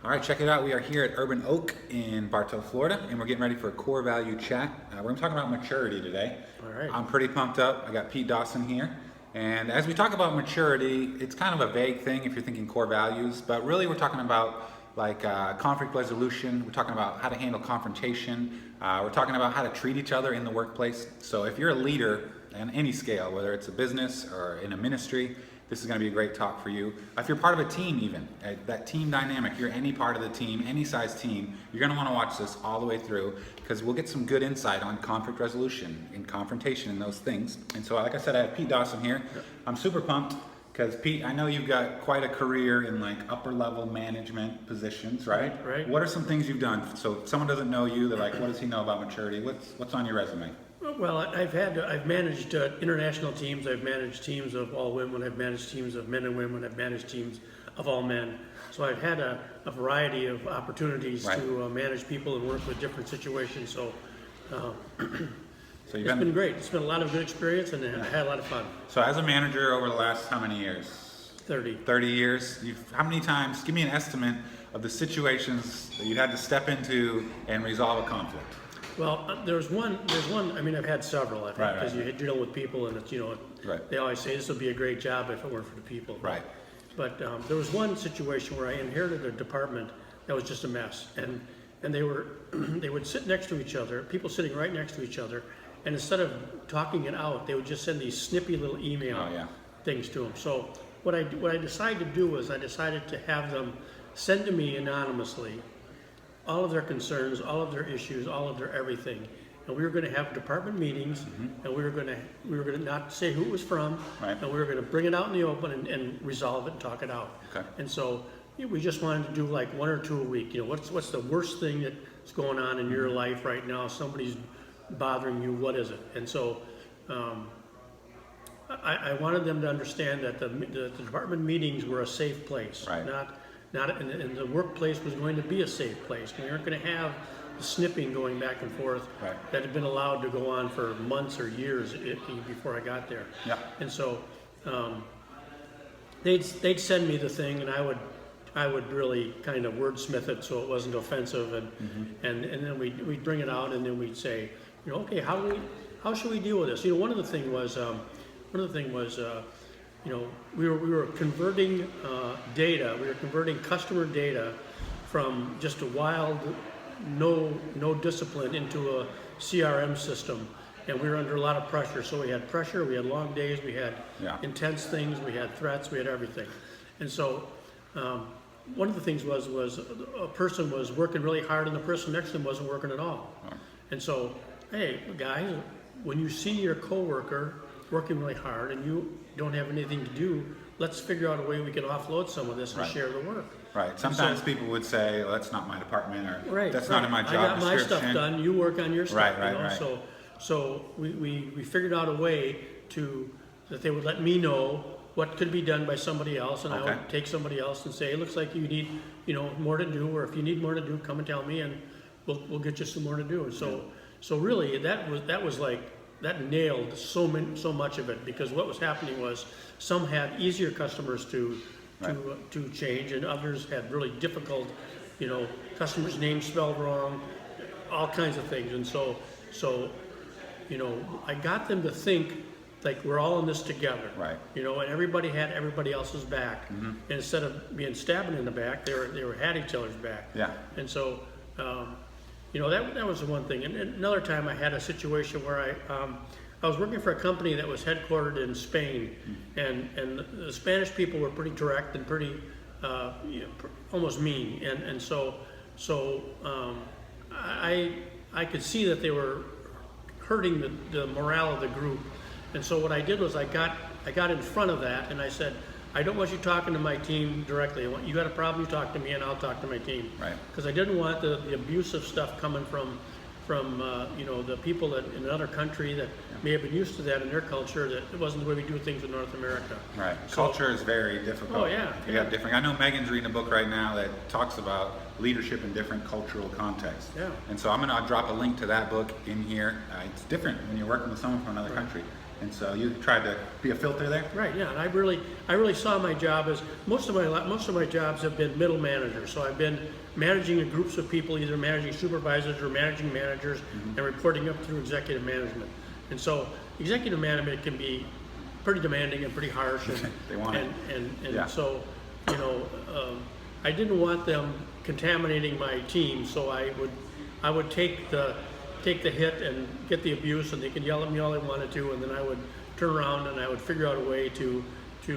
All right, check it out. We are here at Urban Oak in Bartow, Florida, and we're getting ready for a core value chat. We're going to talk about maturity today. All right. I'm pretty pumped up. I got Pete Dawson here. And as we talk about maturity, it's kind of a vague thing if you're thinking core values, but really we're talking about like conflict resolution. We're talking about how to handle confrontation. We're talking about how to treat each other in the workplace. So if you're a leader on any scale, whether it's a business or in a ministry, this is going to be a great talk for you. If you're part of a team even, that team dynamic, you're any part of the team, any size team, you're going to want to watch this all the way through because we'll get some good insight on conflict resolution and confrontation and those things. And so like I said, I have Pete Dawson here. I'm super pumped because Pete, I know you've got quite a career in like upper level management positions, right? Right. What are some things you've done? So if someone doesn't know you, they're like, what does he know about maturity? What's on your resume? Well, I've managed international teams. I've managed teams of all women. I've managed teams of men and women. I've managed teams of all men. So I've had a variety of opportunities to manage people and work with different situations. So, it's been great. It's been a lot of good experience, and I had a lot of fun. So as a manager over the last how many years? 30. 30 years. How many times? Give me an estimate of the situations that you had to step into and resolve a conflict. Well, there's one. I mean, I've had several. I think because you deal with people, and it's they always say this would be a great job if it weren't for the people. Right. But there was one situation where I inherited a department that was just a mess, and they would sit next to each other, people sitting right next to each other, and instead of talking it out, they would just send these snippy little email things to them. So what I decided to do was I decided to have them send to me anonymously all of their concerns, all of their issues, all of their everything, and we were going to have department meetings, and we were going to not say who it was from, and we were going to bring it out in the open and resolve it and talk it out. Okay. And so we just wanted to do like one or two a week. What's the worst thing that's going on in your life right now? Somebody's bothering you. What is it? And so I wanted them to understand that the department meetings were a safe place, and the workplace was going to be a safe place. We weren't going to have the snipping going back and forth that had been allowed to go on for months or years before I got there. Yeah. And so they'd send me the thing, and I would really kind of wordsmith it so it wasn't offensive, and then we'd bring it out, and then we'd say, okay, how should we deal with this? One of the things was. We were converting data. We were converting customer data from just a wild, no discipline into a CRM system, and we were under a lot of pressure. So we had pressure. We had long days. We had intense things. We had threats. We had everything. And so one of the things was a person was working really hard, and the person next to them wasn't working at all. And so, hey guys, when you see your coworker working really hard and you don't have anything to do, let's figure out a way we can offload some of this and share the work. Right. Sometimes people would say, well, that's not my department, or that's not in my job description. I got my stuff done, you work on your stuff. Right. So we figured out a way that they would let me know what could be done by somebody else, and I would take somebody else and say, it looks like you need more to do, or if you need more to do, come and tell me, and we'll get you some more to do. And so really that was like, that nailed so much of it, because what was happening was some had easier customers to change, and others had really difficult, customers' names spelled wrong, all kinds of things. And so I got them to think like we're all in this together, and everybody had everybody else's back, and instead of being stabbing in the back, they were had each other's back. And so. That was the one thing. And another time I had a situation where I was working for a company that was headquartered in Spain, and the Spanish people were pretty direct and pretty almost mean. And so I could see that they were hurting the morale of the group. And so what I did was I got in front of that, and I said, I don't want you talking to my team directly. You got a problem, you talk to me, and I'll talk to my team. Because I didn't want the abusive stuff coming from the people that in another country that may have been used to that in their culture, that it wasn't the way we do things in North America. So, culture is very difficult. Oh yeah. You got different. I know Megan's reading a book right now that talks about leadership in different cultural contexts. And so I'll drop a link to that book in here. It's different when you're working with someone from another country. And so you tried to be a filter there? Right, yeah, and I really saw my job as, most of my jobs have been middle managers. So I've been managing groups of people, either managing supervisors or managing managers, and reporting up through executive management. And so executive management can be pretty demanding and pretty harsh, and They want it. and so, you know, I didn't want them contaminating my team, so I would take the hit and get the abuse, and they could yell at me all they wanted to, and then I would turn around and I would figure out a way to get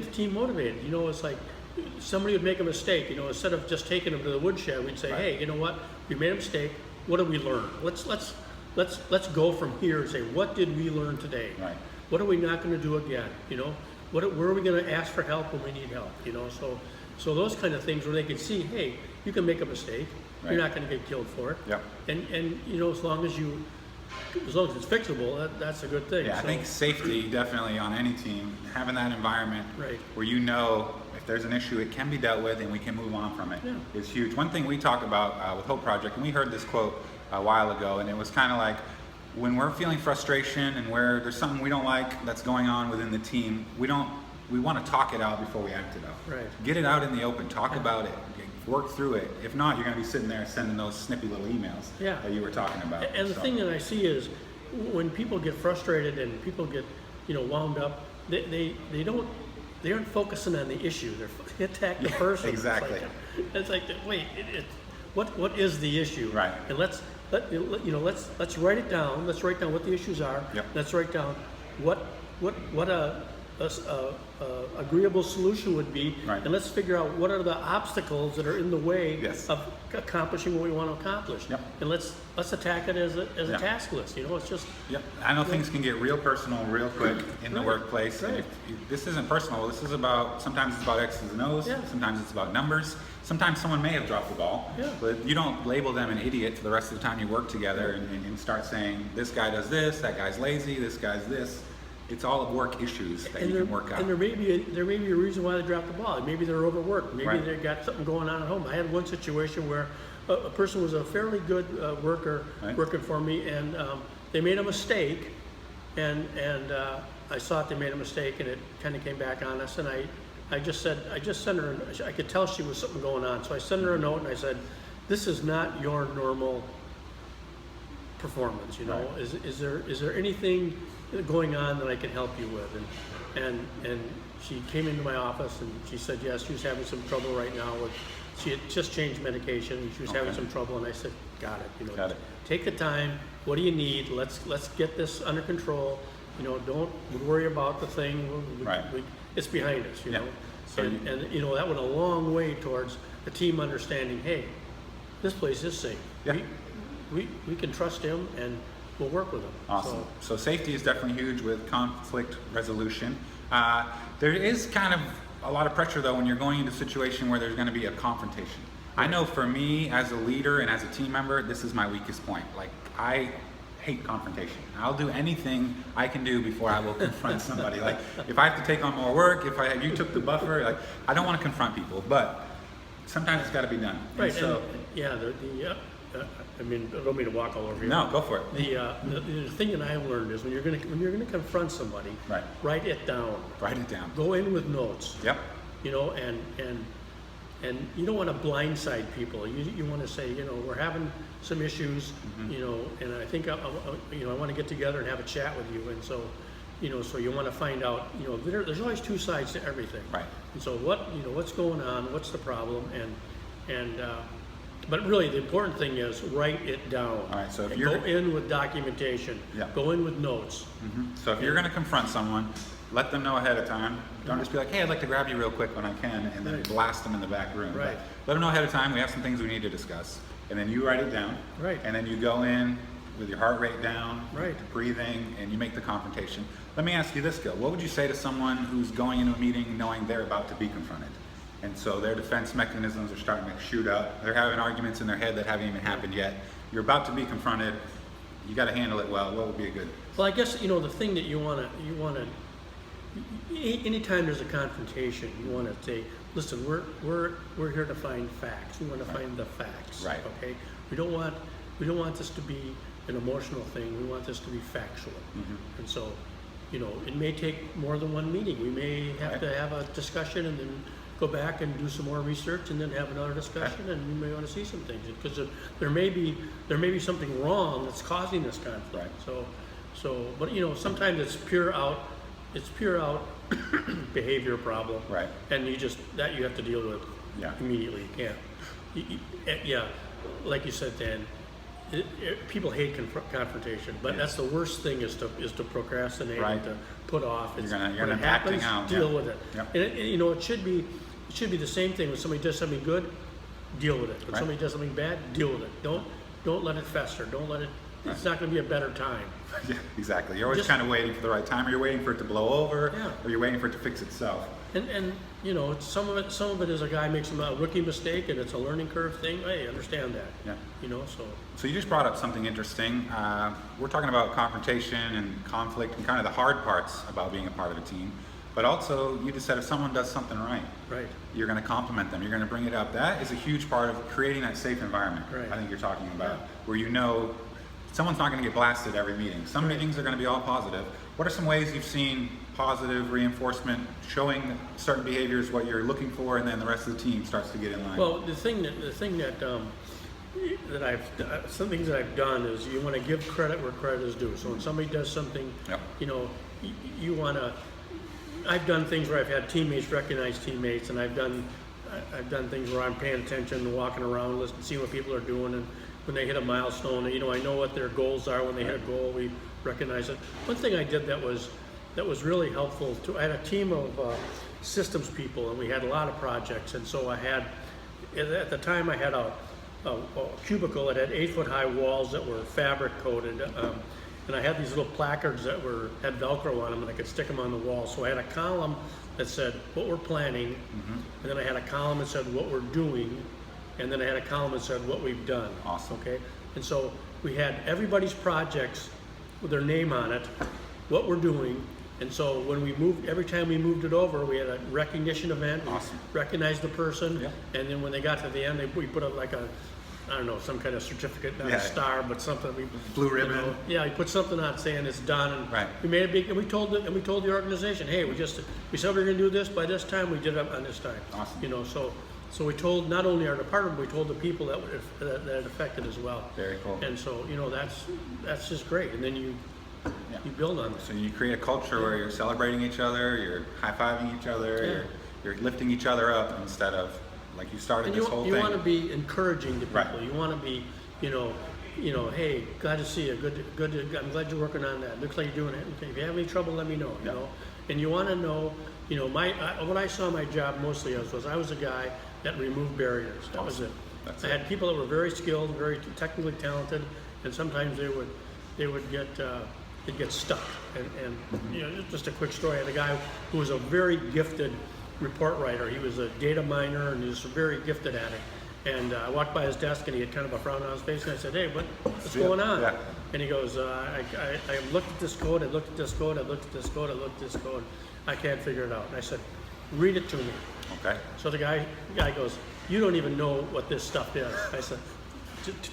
the team motivated. You know, it's like somebody would make a mistake. You know, instead of just taking them to the woodshed, we'd say, Right. hey, you know what? We made a mistake. What did we learn? Let's go from here and say, what did we learn today? Right. What are we not going to do again? You know, where are we going to ask for help when we need help? You know, so those kind of things where they can see, hey, you can make a mistake. Right. You're not going to get killed for it. Yep. And you know, as long as it's fixable, that's a good thing. Yeah, I So, think safety definitely on any team, having that environment Right. where you know if there's an issue, it can be dealt with and we can move on from it Yeah. is huge. One thing we talk about with Hope Project, and we heard this quote a while ago, and it was kind of like, when we're feeling frustration and where there's something we don't like that's going on within the team, we want to talk it out before we act it out. Right. Get it out in the open, talk about it, work through it. If not, you're going to be sitting there sending those snippy little emails Yeah. that you were talking about. And the So, thing that I see is when people get frustrated and people get, you know, wound up, they aren't focusing on the issue. They attack the person. exactly. It's like wait, what is the issue? Right. And let's write it down. Let's write down what the issues are. Yep. Let's write down what a agreeable solution would be, Right. and let's figure out what are the obstacles that are in the way Yes. of accomplishing what we want to accomplish. Yep. And let's attack it as a Yeah. task list. You know, it's just Yep. I know things can get real personal real quick in the Right. workplace. And Right. this isn't personal. This is sometimes it's about X's and O's. Yeah. Sometimes it's about numbers. Sometimes someone may have dropped the ball. Yeah. But you don't label them an idiot for the rest of the time you work together and start saying, this guy does this, that guy's lazy, this guy's this. It's all work issues that you can work out. And there may be a reason why they dropped the ball. Maybe they're overworked. Maybe Right. they got something going on at home. I had one situation where a person was a fairly good worker Right. working for me, and they made a mistake, and I saw they made a mistake, and it kind of came back on us. And I just sent her. I could tell she was something going on, so I sent her a note and I said, "This is not your normal performance. You know, Right. is there anything going on that I can help you with?" And she came into my office and she said yes, she was having some trouble right now with, she had just changed medication and she was having Okay. some trouble, and I said, got it, you know, Got it. take the time, what do you need, let's get this under control, you know, don't worry about the thing, Right. it's behind us, you Yeah. know. So And you know, that went a long way towards the team understanding, hey, this place is safe. Yeah. We can trust him and we'll work with him. Awesome. So safety is definitely huge with conflict resolution. There is kind of a lot of pressure though when you're going into a situation where there's going to be a confrontation. I know for me as a leader and as a team member, this is my weakest point. Like, I hate confrontation. I'll do anything I can do before I will confront somebody. Like, if I have to take on more work, if you took the buffer, like, I don't want to confront people, but sometimes it's got to be done. And Right, so, and yeah, I mean, I don't mean to walk all over you. no, go for it. The thing that I've learned is when you're gonna confront somebody, Right. write it down. Write it down. Go in with notes. Yep. You know, and you don't want to blindside people. You want to say, you know, we're having some issues, you know, and I think I want to get together and have a chat with you, and so, you know, so you want to find out, you know, there's always two sides to everything. Right. And so what's going on? What's the problem? But really, the important thing is write it down. All right, so if And you're- go in with documentation. Yeah. Go in with notes. So if you're going to confront someone, let them know ahead of time. Don't just be like, hey, I'd like to grab you real quick when I can, and then Right. blast them in the back room. Right. But let them know ahead of time, we have some things we need to discuss. And then you write it down. Right. And then you go in with your heart rate down, Right. breathing, and you make the confrontation. Let me ask you this, Gil. What would you say to someone who's going into a meeting knowing they're about to be confronted? And so their defense mechanisms are starting to shoot up. They're having arguments in their head that haven't even happened yet. You're about to be confronted. You got to handle it well. What would be a good? Well, I guess, you know, the thing that you want to, anytime there's a confrontation, you want to say, listen, we're here to find facts. We want to find the facts. Right. Okay. We don't want this to be an emotional thing. We want this to be factual. Mm-hmm. And so, you know, it may take more than one meeting. We may have Right. to have a discussion and then go back and do some more research and then have another discussion, and we may want to see some things, because there may be something wrong that's causing this conflict. Right. So, but you know, sometimes it's pure out behavior problem. Right. And you have to deal with Yeah. immediately. You can't. Yeah, like you said, Dan, people hate confrontation, but Yeah. that's the worst thing is to procrastinate Right. and to put off. You're When gonna it acting happens, out, deal yeah. with it. Yep. And you know, it should be the same thing. When somebody does something good, deal with it. When Right. somebody does something bad, deal with it. Don't let it fester. Don't let it. It's not going to be a better time. Yeah, exactly. You're always Just- kind of waiting for the right time, or you're waiting for it to blow over, Yeah. or you're waiting for it to fix itself. And you know, some of it is a guy makes a rookie mistake, and it's a learning curve thing. Hey, understand that. Yeah. You know, So you just brought up something interesting. We're talking about confrontation and conflict and kind of the hard parts about being a part of a team. But also, you just said if someone does something right, right. you're going to compliment them. You're going to bring it up. That is a huge part of creating that safe environment. Right. I think you're talking about, Yeah. where you know someone's not going to get blasted every meeting. Some meetings are going to be all positive. What are some ways you've seen positive reinforcement, showing certain behaviors what you're looking for, and then the rest of the team starts to get in line? Well, the thing that some things that I've done is you want to give credit where credit is due. So when somebody does something, Yep. you know, you want to. I've done things where I've had teammates recognize teammates, and I've done things where I'm paying attention and walking around, listening, seeing what people are doing, and when they hit a milestone, you know, I know what their goals are. When they hit a goal, we recognize it. One thing I did that was really helpful too. I had a team of systems people, and we had a lot of projects, and so I had at the time I had a cubicle that had 8-foot high walls that were fabric coated. And I had these little placards that had Velcro on them, and I could stick them on the wall. So I had a column that said what we're planning, and then I had a column that said what we're doing, and then I had a column that said what we've done. Awesome. Okay, and so we had everybody's projects with their name on it, what we're doing, and so every time we moved it over, we had a recognition event. Awesome. We recognized the person, Yeah. and then when they got to the end, we put up like I don't know, some kind of certificate, not Yeah. a star, but something. Blue ribbon. Yeah, we put something on saying it's done, and Right. we made a big, and we told the organization, hey, we said we were going to do this by this time, we did it on this time. Awesome. You know, so we told not only our department, we told the people that it affected as well. Very cool. And so, you know, that's just great, and then you build on it. So you create a culture where you're celebrating each other, you're high-fiving each other, Yeah. you're lifting each other up instead of, like you started And this whole you thing. want to be encouraging to people. Right. You want to be, you know, hey, glad to see you. Good. I'm glad you're working on that. Looks like you're doing it. Okay, if you have any trouble, let me know. You Yeah. know, and you want to know, you know, what I saw my job mostly as was I was a guy that removed barriers. That was it. That's I it. had people that were very skilled, very technically talented, and sometimes they would get stuck. And you know, just a quick story. I had a guy who was a very gifted report writer. He was a data miner, and he was very gifted at it. And I walked by his desk, and he had kind of a frown on his face, and I said, hey, what's going on? Yeah. And he goes, I looked at this code, I looked at this code, I looked at this code, I looked at this code. I can't figure it out. And I said, read it to me. Okay. So the guy goes, you don't even know what this stuff is. I said,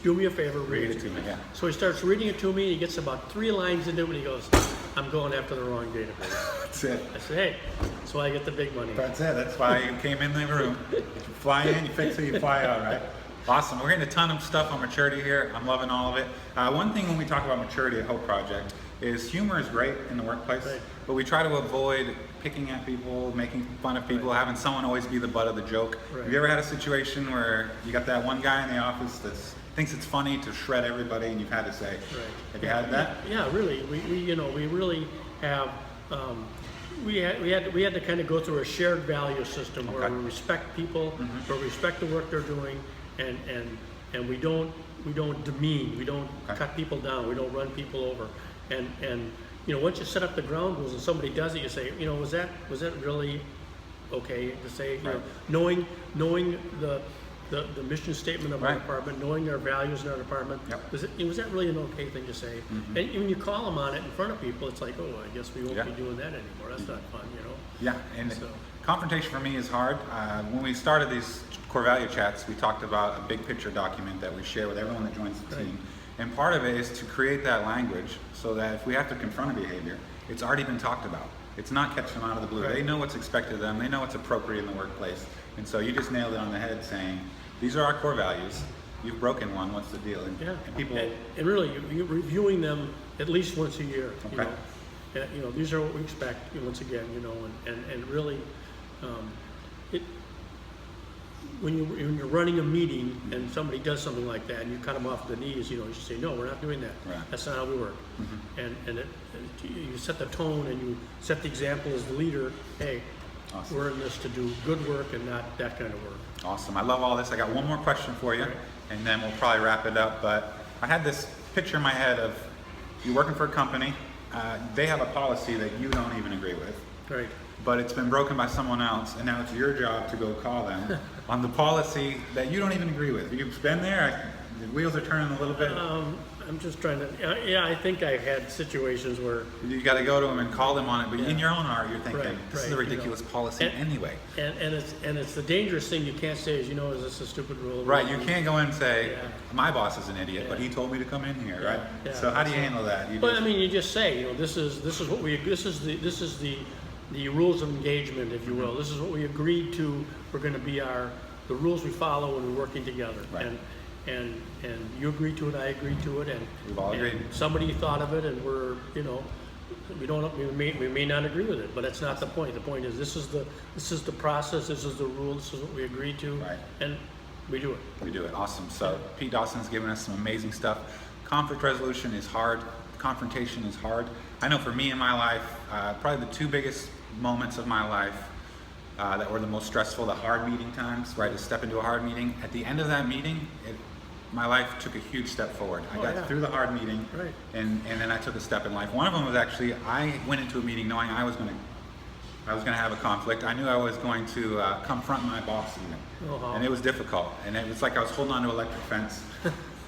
do me a favor, Read it to me, yeah. So he starts reading it to me, he gets about 3 lines into it, and he goes, I'm going after the wrong database. That's it. I said, hey, that's why I get the big money. That's it. That's why you came in the room. You fly in, you fix it, you fly out, right? Awesome. We're getting a ton of stuff on maturity here. I'm loving all of it. One thing when we talk about maturity at Hope Project is humor is great in the workplace, Right. but we try to avoid picking at people, making fun of people, having someone always be the butt of the joke. Right. Have you ever had a situation where you got that one guy in the office that thinks it's funny to shred everybody, and you've had to say, Right. have you had that? Yeah, really. We really have. We had to kind of go through a shared value system where Okay. we respect people, where we respect the work they're doing, and we don't demean, we don't Okay. cut people down, we don't run people over, and you know, once you set up the ground rules and somebody does it, you say, you know, was that really okay to say? You Right. know, knowing the mission statement of our Right. department, knowing our values in our department, Yep. was that really an okay thing to say? And when you call them on it in front of people, it's like, oh, I guess we won't Yeah. be doing that anymore. That's not fun, you know? Yeah, and So- confrontation for me is hard. When we started these core value chats, we talked about a big picture document that we share with everyone that joins the Right. team. And part of it is to create that language so that if we have to confront a behavior, it's already been talked about. It's not catching them out of the blue. Right. They know what's expected of them. They know what's appropriate in the workplace. And so you just nailed it on the head saying, these are our core values. You've broken one. What's the deal? And, Yeah, and people. and really, you're reviewing them at least once a year. You Okay. know, you know, these are what we expect. Once again, you know, and really, it when you're running a meeting and somebody does something like that and you cut them off the knees, you know, you should say, no, we're not doing that. Right. That's not how we work. And you set the tone and you set the example as the leader. Hey, Awesome. we're in this to do good work and not that kind of work. Awesome. I love all this. I got one more question for you, and then we'll probably wrap it up. But I had this picture in my head of you working for a company. They have a policy that you don't even agree with, Right. but it's been broken by someone else, and now it's your job to go call them on the policy that you don't even agree with. You've been there. The wheels are turning a little bit. I'm just trying to, yeah, I think I've had situations where, You got to go to them and call them on it, but in your own heart, you're thinking, Right, this is a right, you ridiculous know. policy And- anyway. and it's the dangerous thing you can't say is, you know, is this a stupid rule? Right, you can't go in and say, Yeah. my boss is an idiot, but Yeah. he told me to come in here, right? Yeah, So how do you handle that? You But just- I mean, you just say, you know, this is what we, this is the rules of engagement, if you will. This is what we agreed to, we're gonna be the rules we follow when we're working together. Right. And you agree to it, I agree to it, and. We've all agreed. and somebody thought of it and we're, you know, we may not agree with it, but that's not the point. The point is, this is the process, this is the rule, this is what we agreed to. Right. And we do it. We do it. Awesome. So Pete Dawson's given us some amazing stuff. Conflict resolution is hard. Confrontation is hard. I know for me in my life, probably the two biggest moments of my life that were the most stressful, the hard meeting times, right? To step into a hard meeting. At the end of that meeting, my life took a huge step forward. I got through the hard meeting, Right. and then I took a step in life. One of them was actually I went into a meeting knowing I was going to have a conflict. I knew I was going to confront my boss even, Uh-huh. and it was difficult. And it was like I was holding on to an electric fence.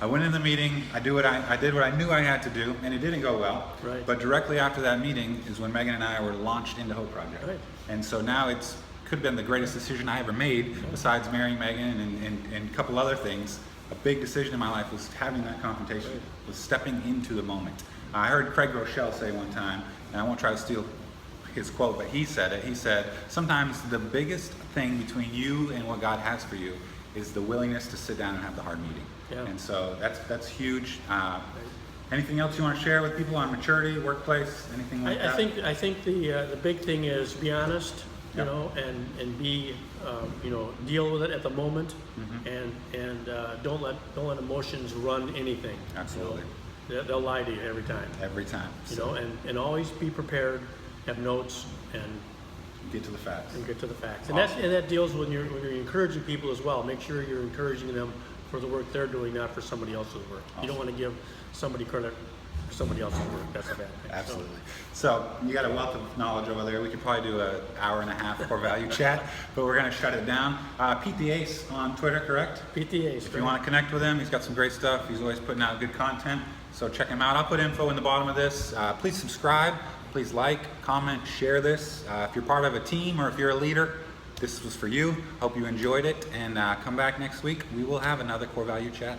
I went in the meeting. I did what I knew I had to do, and it didn't go well. Right. But directly after that meeting is when Megan and I were launched into Hope Project. Right. And so now could have been the greatest decision I ever made, besides marrying Megan and a couple other things. A big decision in my life was having that confrontation, was stepping into the moment. I heard Craig Rochelle say one time, and I won't try to steal his quote, but he said it. He said, sometimes the biggest thing between you and what God has for you is the willingness to sit down and have the hard meeting. Yeah. And so that's huge. Anything else you want to share with people on maturity, workplace, anything like that? I think the big thing is be honest, you Yep. know, and be, you know, deal with it at the moment, Mm-hmm. and don't let emotions run anything. Absolutely. You know? They'll lie to you every time. Every time. You know, and always be prepared, have notes, and Get to the facts. get to the facts. Awesome. And that deals when you're encouraging people as well. Make sure you're encouraging them for the work they're doing, not for somebody else's work. You don't want to give somebody credit for somebody else's work. That's a bad thing. Absolutely. So you got a wealth of knowledge over there. We could probably do an hour and a half core value chat, but we're going to shut it down. Pete the Ace on Twitter, correct? PTAs. If you want to connect with him, he's got some great stuff. He's always putting out good content. So check him out. I'll put info in the bottom of this. Please subscribe. Please like, comment, share this. If you're part of a team or if you're a leader, this was for you. Hope you enjoyed it. And come back next week. We will have another core value chat.